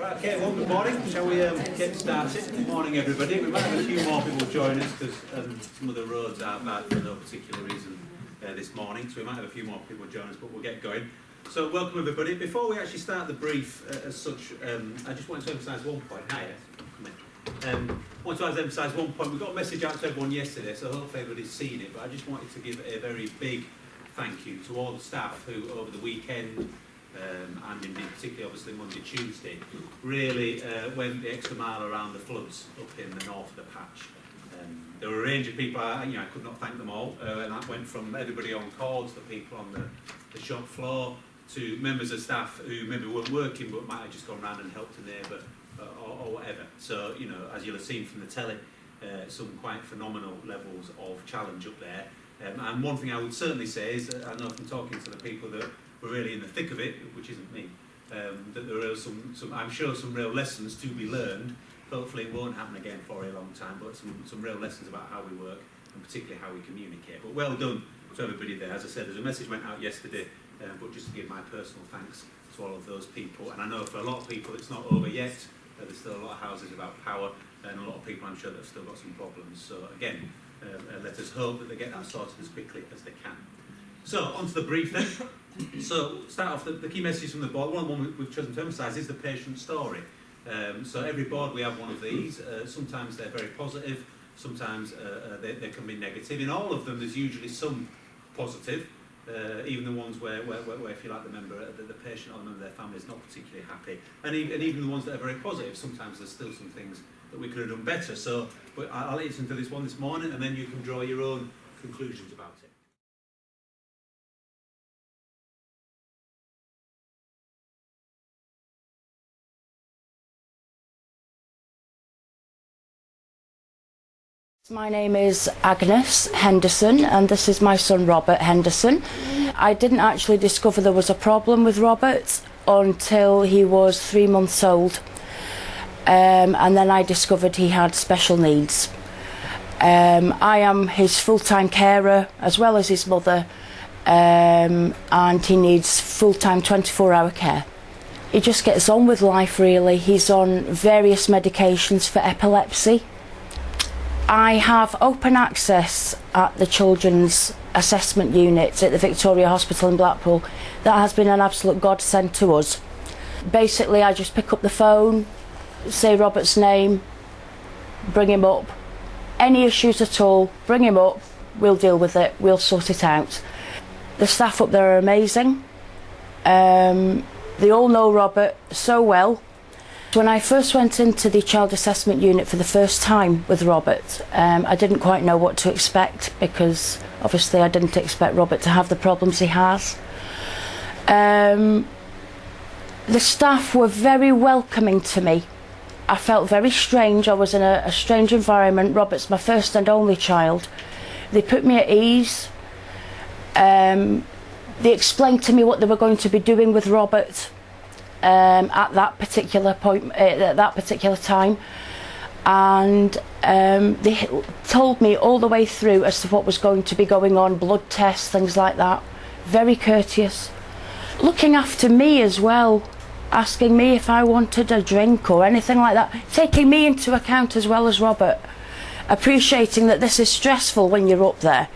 Okay, well, good morning. Shall we get started? Good morning, everybody. We might have a few more people join us because some of the roads are bad for no particular reason this morning, so we might have a few more people join us, but we'll get going. So, welcome, everybody. Before we actually start the brief as such, I just wanted to emphasise one point. Hi, I want to emphasise one point. We got a message out to everyone yesterday, so hopefully everybody's seen it, but I just wanted to give a very big thank you to all the staff who, over the weekend, and indeed particularly obviously Monday, Tuesday, really went the extra mile around the floods up in the north of the patch. There were a range of people, I could not thank them all, and that went from everybody on call to the people on the shop floor to members of staff who maybe weren't working but might have just gone round and helped a neighbour or whatever. So, as you'll have seen from the telly, some quite phenomenal levels of challenge up there. And one thing I would certainly say is, I know from talking to the people that were really in the thick of it, which isn't me, that there are some I'm sure some real lessons to be learned. Hopefully it won't happen again for a long time, but some real lessons about how we work and particularly how we communicate. But well done to everybody there. As I said, there's a message went out yesterday, but just to give my personal thanks to all of those people. And I know for a lot of people it's not over yet. There's still a lot of houses without power, and a lot of people I'm sure that have still got some problems. So again, let us hope that they get that sorted as quickly as they can. So, on to the brief then. So, start off, the key messages from the board. One we've chosen to emphasise is the patient story. So, every board we have one of these. Sometimes they're very positive, sometimes they can be negative. In all of them, there's usually some positive, even the ones where if you like, the patient or the member of their family is not particularly happy. And even the ones that are very positive, sometimes there's still some things that we could have done better. So, but I'll listen to this one this morning, and then you can draw your own conclusions about it. My name is Agnes Henderson, and this is my son Robert Henderson. I didn't actually discover there was a problem with Robert until he was 3 months old, and then I discovered he had special needs. I am his full-time carer as well as his mother, and he needs full-time 24-hour care. He just gets on with life really. He's on various medications for epilepsy. I have open access at the Children's Assessment Unit at the Victoria Hospital in Blackpool. That has been an absolute godsend to us. Basically, I just pick up the phone, say Robert's name, bring him up. Any issues at all, bring him up, we'll deal with it, we'll sort it out. The staff up there are amazing. They all know Robert so well. When I first went into the Child Assessment Unit for the first time with Robert, I didn't quite know what to expect because obviously I didn't expect Robert to have the problems he has. The staff were very welcoming to me. I felt very strange. I was in a strange environment. Robert's my first and only child. They put me at ease. They explained to me what they were going to be doing with Robert. At that particular point, at that particular time, and they told me all the way through as to what was going to be going on, blood tests, things like that. Very courteous, looking after me as well, asking me if I wanted a drink or anything like that, taking me into account as well as Robert, appreciating that this is stressful when you're up there.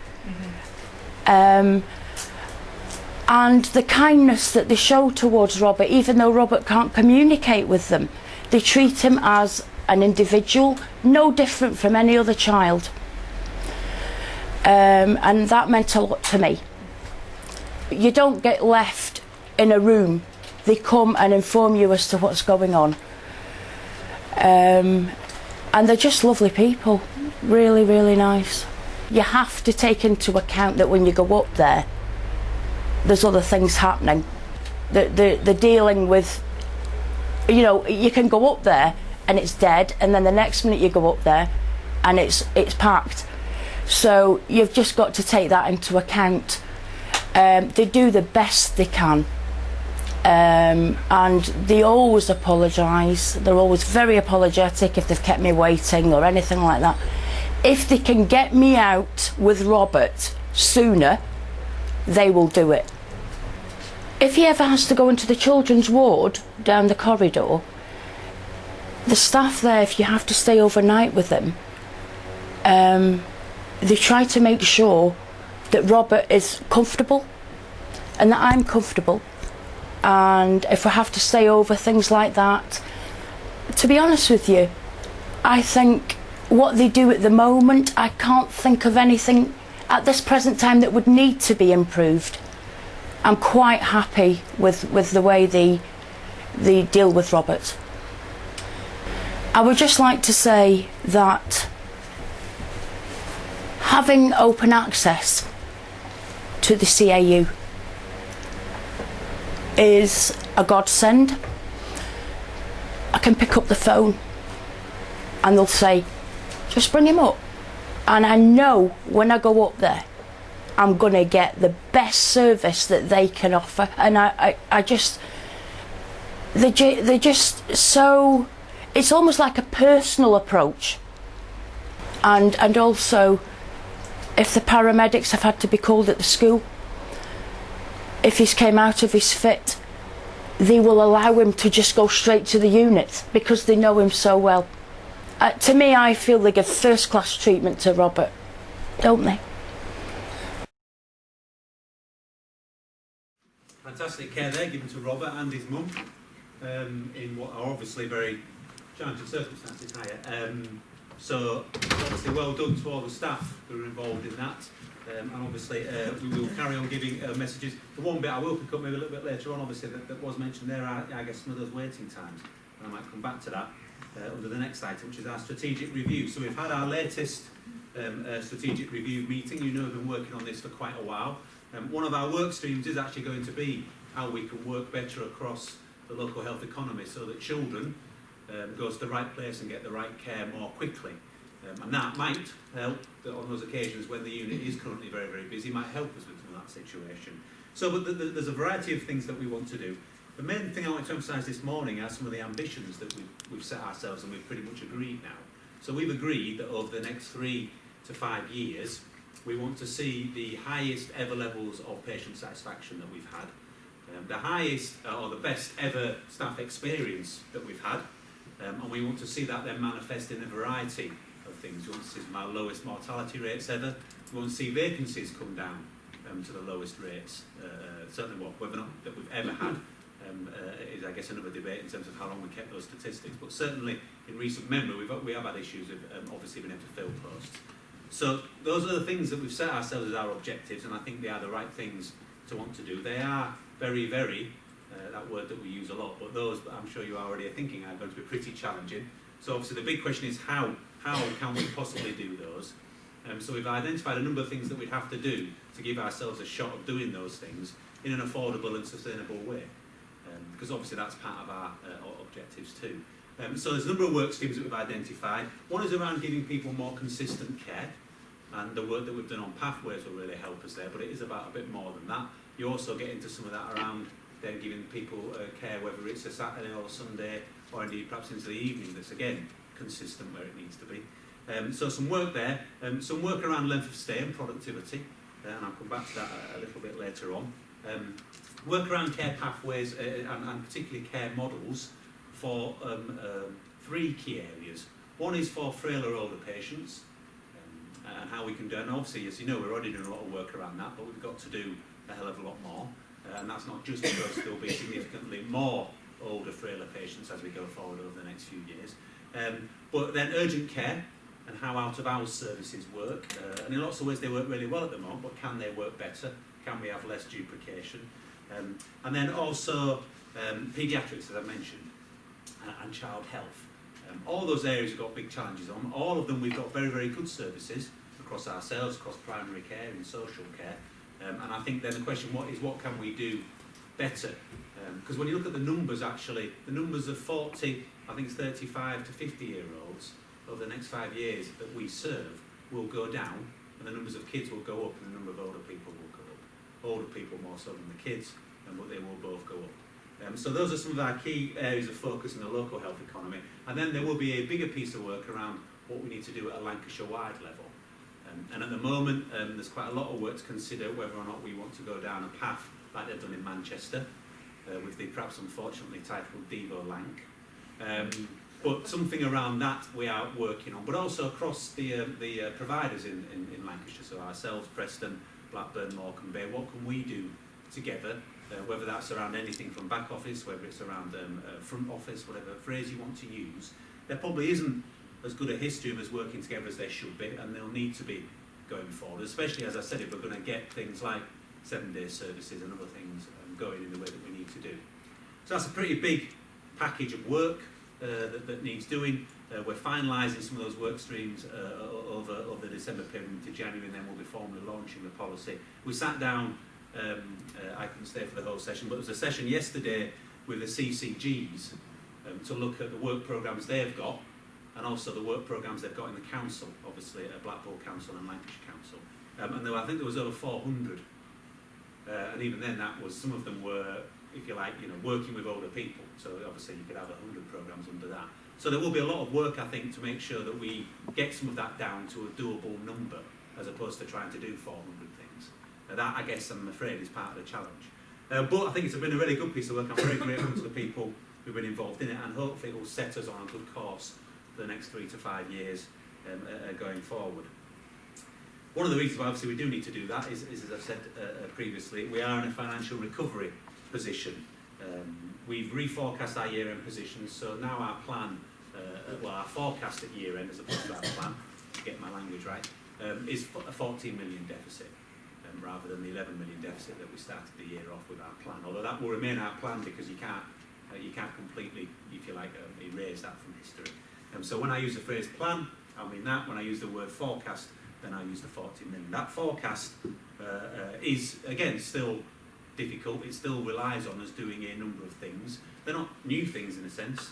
And the kindness that they show towards Robert, even though Robert can't communicate with them, they treat him as an individual, no different from any other child. And that meant a lot to me. You don't get left in a room. They come and inform you as to what's going on. And they're just lovely people, really, really nice. You have to take into account that when you go up there, there's other things happening. They're dealing with, you can go up there and it's dead, and then the next minute you go up there and it's packed. So you've just got to take that into account. They do the best they can, and they always apologise. They're always very apologetic if they've kept me waiting or anything like that. If they can get me out with Robert sooner, they will do it. If he ever has to go into the children's ward down the corridor, the staff there, if you have to stay overnight with them, they try to make sure that Robert is comfortable and that I'm comfortable. And if we have to stay over, things like that, to be honest with you, I think what they do at the moment, I can't think of anything at this present time that would need to be improved. I'm quite happy with the way they deal with Robert. I would just like to say that having open access to the CAU is a godsend. I can pick up the phone and they'll say, just bring him up. And I know when I go up there, I'm going to get the best service that they can offer. And I just, they're just so, it's almost like a personal approach. And also, if the paramedics have had to be called at the school, if he's came out of his fit, they will allow him to just go straight to the unit because they know him so well. To me, I feel they give first-class treatment to Robert, don't they? Fantastic care there given to Robert and his mum in what are obviously very challenging circumstances. So obviously well done to all the staff who are involved in that. And obviously we will carry on giving messages. The one bit I will pick up maybe a little bit later on, obviously, that was mentioned there, I guess some of those waiting times. And I might come back to that under the next item, which is our strategic review. So we've had our latest strategic review meeting. You know we've been working on this for quite a while. One of our work streams is actually going to be how we can work better across the local health economy so that children go to the right place and get the right care more quickly. And that might help on those occasions when the unit is currently very, very busy, might help us with that situation. So but there's a variety of things that we want to do. The main thing I want to emphasise this morning are some of the ambitions that we've set ourselves and we've pretty much agreed now. So we've agreed that over the next 3 to 5 years, we want to see the highest ever levels of patient satisfaction that we've had, the highest or the best ever staff experience that we've had, and we want to see that then manifest in a variety of things. We want to see our lowest mortality rates ever. We want to see vacancies come down to the lowest rates, certainly whether or not that we've ever had. Is I guess another debate in terms of how long we kept those statistics, but certainly in recent memory we have had issues of obviously being able to fill posts. So those are the things that we've set ourselves as our objectives, and I think they are the right things to want to do. They are very, very, that word that we use a lot, but those I'm sure you already are thinking are going to be pretty challenging. So obviously the big question is how can we possibly do those? So we've identified a number of things that we'd have to do to give ourselves a shot of doing those things in an affordable and sustainable way. Because obviously that's part of our objectives too. So there's a number of work streams that we've identified. One is around giving people more consistent care, and the work that we've done on pathways will really help us there, but it is about a bit more than that. You also get into some of that around then giving people care, whether it's a Saturday or a Sunday, or indeed perhaps into the evening, that's again consistent where it needs to be. So some work there, some work around length of stay and productivity, and I'll come back to that a little bit later on. Work around care pathways and particularly care models for 3 key areas. One is for frailer older patients and how we can do it. And obviously, as you know, we're already doing a lot of work around that, but we've got to do a hell of a lot more. And that's not just because there'll be significantly more older, frailer patients as we go forward over the next few years. But then urgent care and how out-of-hours services work. And in lots of ways they work really well at the moment, but can they work better? Can we have less duplication? And then also paediatrics, as I mentioned, and child health. All those areas have got big challenges on. All of them we've got very, very good services across ourselves, across primary care and social care. And I think then the question what can we do better? Because when you look at the numbers actually, the numbers of 40, I think it's 35 to 50-year-olds over the next 5 years that we serve will go down, and the numbers of kids will go up and the number of older people will go up. Older people more so than the kids, but they will both go up. So those are some of our key areas of focus in the local health economy. And then there will be a bigger piece of work around what we need to do at a Lancashire-wide level. And at the moment, there's quite a lot of work to consider whether or not we want to go down a path like they've done in Manchester, with the perhaps unfortunately titled Devo Lanc. But something around that we are working on, but also across the providers in Lancashire, so ourselves, Preston, Blackburn, Morecambe Bay, what can we do together, whether that's around anything from back office, whether it's around front office, whatever phrase you want to use. There probably isn't as good a history of us working together as there should be, and they'll need to be going forward, especially, as I said, if we're going to get things like 7-day services and other things going in the way that we need to do. So that's a pretty big package of work that needs doing. We're finalising some of those work streams over the December period into January, and then we'll be formally launching the policy. We sat down, I couldn't stay for the whole session, but there was a session yesterday with the CCGs to look at the work programmes they've got, and also the work programmes they've got in the council, obviously at Blackpool Council and Lancashire Council. And I think there was over 400. And even then, that was, some of them were, if you like, working with older people. So obviously you could have 100 programmes under that. So there will be a lot of work, I think, to make sure that we get some of that down to a doable number, as opposed to trying to do 400 things. That, I guess, I'm afraid, is part of the challenge. But I think it's been a really good piece of work. I'm very grateful to the people who've been involved in it, and hopefully it will set us on a good course for the next 3 to 5 years going forward. One of the reasons why obviously we do need to do that is as I've said previously, we are in a financial recovery position. We've reforecast our year-end positions, so now our plan, our forecast at year-end, as opposed to our plan, to get my language right, is a 14 million deficit, rather than the 11 million deficit that we started the year off with our plan. Although that will remain our plan, because you can't completely, if you like, erase that from history. So when I use the phrase plan, I mean that. When I use the word forecast, then I use the 14 million. That forecast is, again, still difficult. It still relies on us doing a number of things. They're not new things in a sense,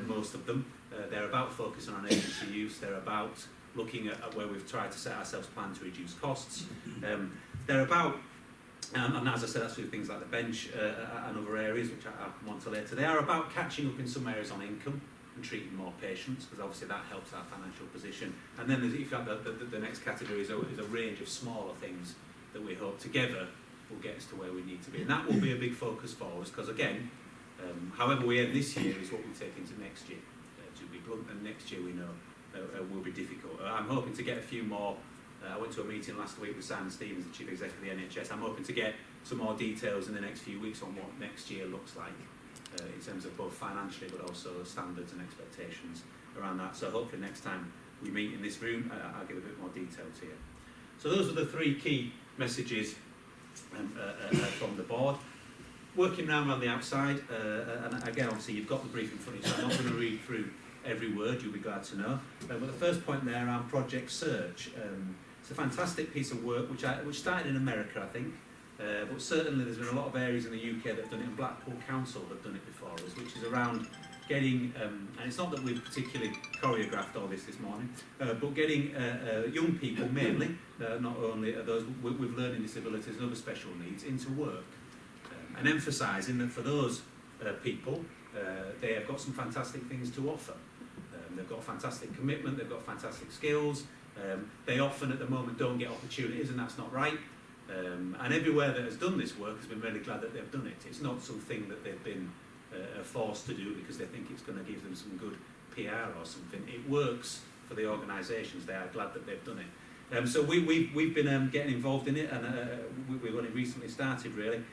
most of them. They're about focusing on agency use. They're about looking at where we've tried to set ourselves plan to reduce costs. They're about, and as I said, that's through things like the bench and other areas, which I'll come on to later. They are about catching up in some areas on income and treating more patients, because obviously that helps our financial position. And then if you have the next category is a range of smaller things that we hope together will get us to where we need to be. And that will be a big focus for us, because again, however we end this year is what we take into next year. To be blunt, and next year we know will be difficult. I'm hoping to get a few more. I went to a meeting last week with Simon Stevens, the Chief Executive of the NHS. I'm hoping to get some more details in the next few weeks on what next year looks like, in terms of both financially but also standards and expectations around that. So hopefully next time we meet in this room, I'll give a bit more detail to you. So those are the 3 key messages from the board. Working now around the outside, and again, obviously you've got the brief in front of you, so I'm not going to read through every word, you'll be glad to know. But the first point there around Project Search, it's a fantastic piece of work which started in America, I think, but certainly there's been a lot of areas in the UK that have done it, and Blackpool Council have done it before us, which is around getting, and it's not that we've particularly choreographed all this morning, but getting young people mainly, not only those with learning disabilities and other special needs, into work, and emphasising that for those people, they have got some fantastic things to offer. They've got fantastic commitment, they've got fantastic skills, they often at the moment don't get opportunities, and that's not right. And everywhere that has done this work has been really glad that they've done it. It's not something that they've been forced to do because they think it's going to give them some good PR or something. It works for the organisations. They are glad that they've done it. So we've been getting involved in it, and we've only recently started really.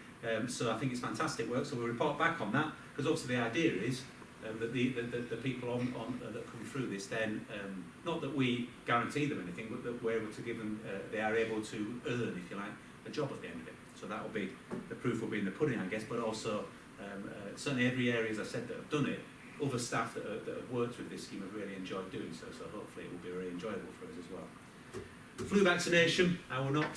So I think it's fantastic work. So we'll report back on that, because obviously the idea is that the people that come through this then, not that we guarantee them anything, but that we're able to give them, they are able to earn, if you like, a job at the end of it. So that will be, the proof will be in the pudding, I guess, but also certainly every area, as I said, that have done it, other staff that have worked with this scheme have really enjoyed doing so, so hopefully it will be very enjoyable for us as well. Flu vaccination, I will not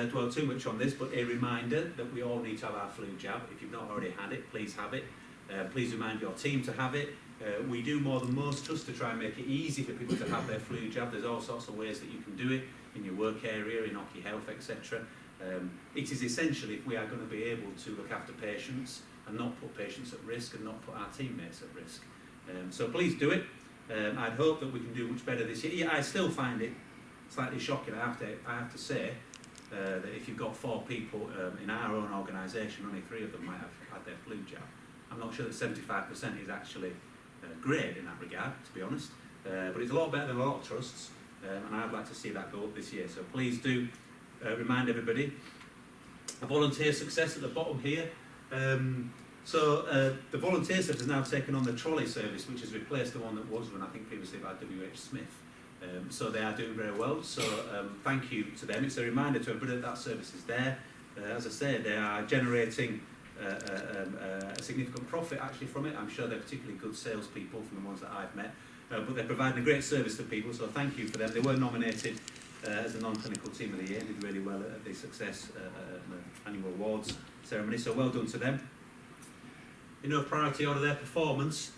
dwell too much on this, but a reminder that we all need to have our flu jab. If you've not already had it, please have it. Please remind your team to have it. We do more than most trusts to try and make it easy for people to have their flu jab. There's all sorts of ways that you can do it in your work area, in Ocky Health, etc. It is essential if we are going to be able to look after patients and not put patients at risk and not put our teammates at risk. So please do it. I'd hope that we can do much better this year. Yeah, I still find it slightly shocking, I have to say, that if you've got 4 people in our own organisation, only 3 of them might have had their flu jab. I'm not sure that 75% is actually great in that regard, to be honest. But it's a lot better than a lot of trusts, and I'd like to see that go up this year. So please do remind everybody. A volunteer success at the bottom here. The volunteer service has now taken on the trolley service, which has replaced the one that was run, I think, previously by WH Smith. So they are doing very well. So thank you to them. It's a reminder to everybody that service is there. As I say, they are generating a significant profit actually from it. I'm sure they're particularly good salespeople from the ones that I've met. But they're providing a great service to people, so thank you for them. They were nominated as a non-clinical team of the year, did really well at the Success annual awards ceremony, so well done to them. In no priority order, their performance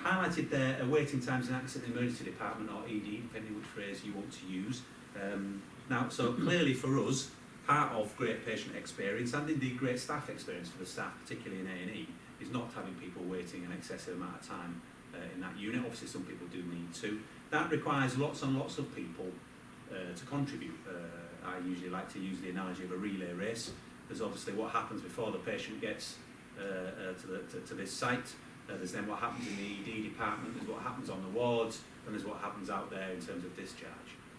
highlighted their waiting times in accident and emergency department, or ED, depending which phrase you want to use. Now, so clearly for us, part of great patient experience and indeed great staff experience for the staff, particularly in A&E, is not having people waiting an excessive amount of time in that unit. Obviously some people do need to. That requires lots and lots of people to contribute. I usually like to use the analogy of a relay race. There's obviously what happens before the patient gets to this site. There's then what happens in the ED department, there's what happens on the wards, and there's what happens out there in terms of discharge.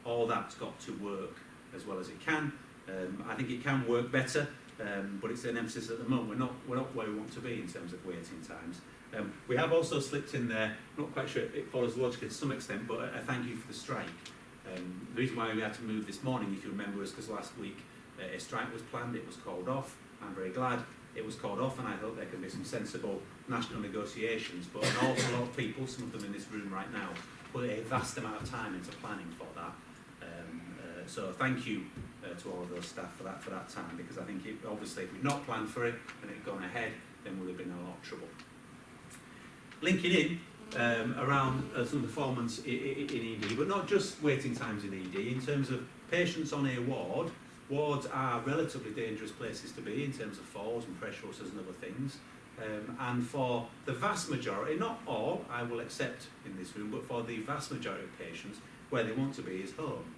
All that's got to work as well as it can. I think it can work better, but it's an emphasis at the moment. We're not where we want to be in terms of waiting times. We have also slipped in there, not quite sure it follows logically to some extent, but a thank you for the strike. The reason why we had to move this morning, if you remember, was because last week a strike was planned, it was called off. I'm very glad it was called off, and I hope there can be some sensible national negotiations, but an awful lot of people, some of them in this room right now, put a vast amount of time into planning for that. So thank you to all of those staff for that time, because I think obviously if we'd not planned for it and it had gone ahead, then we'd have been in a lot of trouble. Linking in around some performance in ED, but not just waiting times in ED, in terms of patients on a ward. Wards are relatively dangerous places to be in terms of falls and pressure ulcers and other things. And for the vast majority, not all, I will accept in this room, but for the vast majority of patients, where they want to be is home.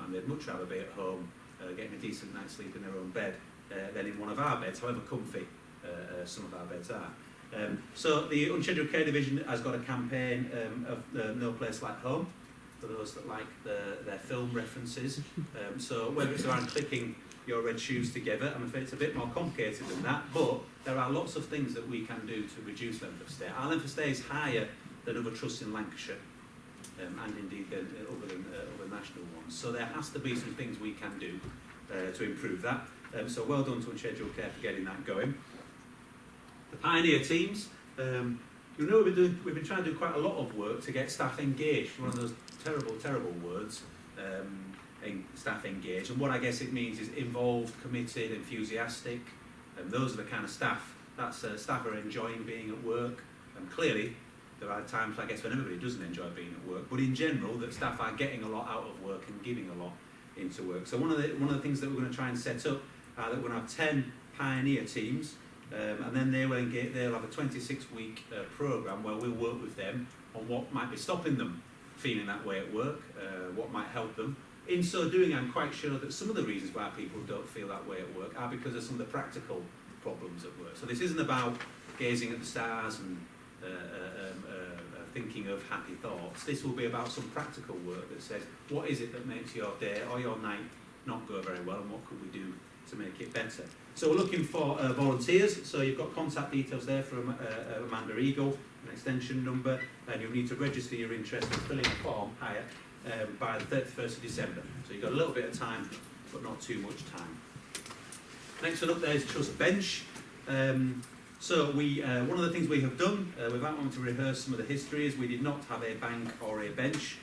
And they'd much rather be at home, getting a decent night's sleep in their own bed, than in one of our beds, however comfy some of our beds are. So the Unscheduled Care Division has got a campaign of No Place Like Home, for those that like their film references. So whether it's around clicking your red shoes together, I'm afraid it's a bit more complicated than that, but there are lots of things that we can do to reduce length of stay. Our length of stay is higher than other trusts in Lancashire, and indeed other national ones. So there has to be some things we can do to improve that. So well done to Unscheduled Care for getting that going. The Pioneer teams, you know, we've been trying to do quite a lot of work to get staff engaged. One of those terrible words, staff engaged. And what I guess it means is involved, committed, enthusiastic. And those are the kind of staff staff are enjoying being at work. And clearly, there are times, I guess, when everybody doesn't enjoy being at work. But in general, that staff are getting a lot out of work and giving a lot into work. So one of the things that we're going to try and set up are that we're going to have 10 Pioneer teams. And then they'll have a 26-week programme where we'll work with them on what might be stopping them feeling that way at work, what might help them. In so doing, I'm quite sure that some of the reasons why people don't feel that way at work are because of some of the practical problems at work. So this isn't about gazing at the stars and thinking of happy thoughts. This will be about some practical work that says, what is it that makes your day or your night not go very well, and what could we do to make it better? So we're looking for volunteers. So you've got contact details there from Amanda Eagle, an extension number, and you'll need to register your interest and fill in a form higher by the 31st of December. So you've got a little bit of time, but not too much time. Next one up there is Trust Bench. So one of the things we have done, without wanting to rehearse some of the history, is we did not have a bank or a bench,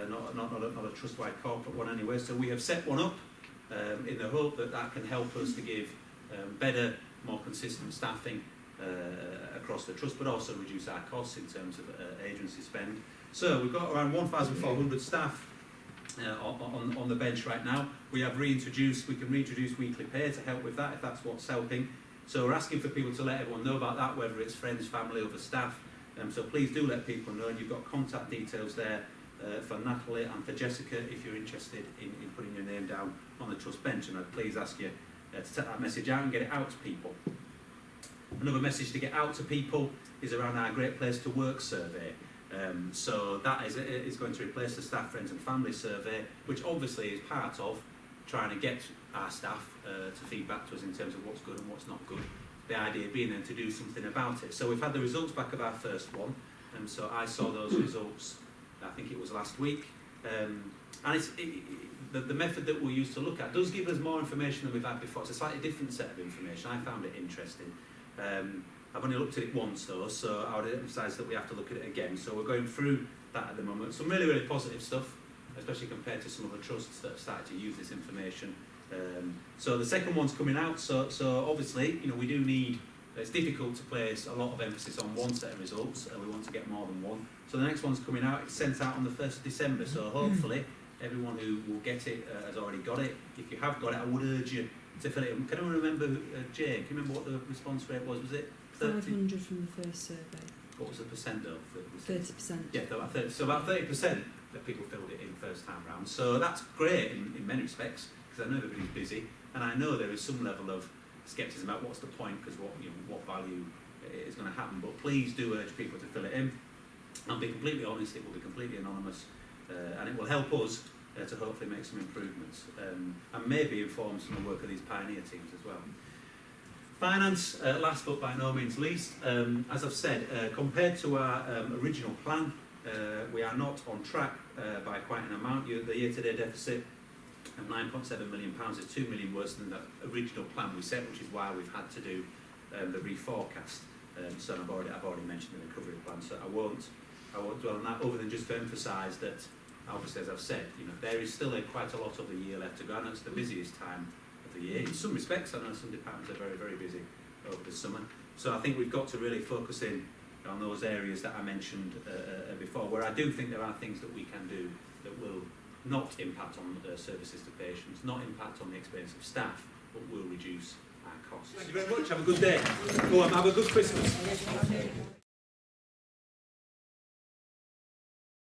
not a trust-wide corporate one anyway. So we have set one up in the hope that that can help us to give better, more consistent staffing across the trust, but also reduce our costs in terms of agency spend. So we've got around 1,400 staff on the bench right now. We can reintroduce weekly pay to help with that if that's what's helping. So we're asking for people to let everyone know about that, whether it's friends, family, other staff. So please do let people know, and you've got contact details there for Natalie and for Jessica if you're interested in putting your name down on the trust bench, and I'd please ask you to take that message out and get it out to people. Another message to get out to people is around our Great Place to Work survey. So that is going to replace the Staff, Friends and Family survey, which obviously is part of trying to get our staff to feed back to us in terms of what's good and what's not good. The idea being then to do something about it. So we've had the results back of our first one, and so I saw those results, I think it was last week. And the method that we used to look at does give us more information than we've had before. It's a slightly different set of information. I found it interesting. I've only looked at it once though, so I would emphasise that we have to look at it again. So we're going through that at the moment. Some really, really positive stuff, especially compared to some other trusts that have started to use this information. So the second one's coming out, so obviously, you know, we do need, it's difficult to place a lot of emphasis on one set of results, and we want to get more than one. So the next one's coming out, it's sent out on the 1st of December, so hopefully everyone who will get it has already got it. If you have got it, I would urge you to fill it in. Can I remember, Jane, can you remember what the response rate was? Was it 30? 500 from the first survey. What was the percent though? 30%. Yeah, so about 30% that people filled it in first time round. So that's great in many respects, because I know everybody's busy, and I know there is some level of scepticism about what's the point, because what value is going to happen. But please do urge people to fill it in. I'll be completely honest, it will be completely anonymous, and it will help us to hopefully make some improvements, and maybe inform some of the work of these pioneer teams as well. Finance, last but by no means least, as I've said, compared to our original plan, we are not on track by quite an amount. The year-to-date deficit of £9.7 million is £2 million worse than the original plan we set, which is why we've had to do the reforecast. So I've already mentioned the recovery plan, so I won't dwell on that, other than just to emphasise that, obviously, as I've said, you know, there is still quite a lot of the year left to go, and it's the busiest time of the year. In some respects, I know some departments are very, very busy over the summer. So I think we've got to really focus in on those areas that I mentioned before, where I do think there are things that we can do that will not impact on services to patients, not impact on the experience of staff, but will reduce our costs. Thank you very much. Have a good day. Go on, have a good Christmas.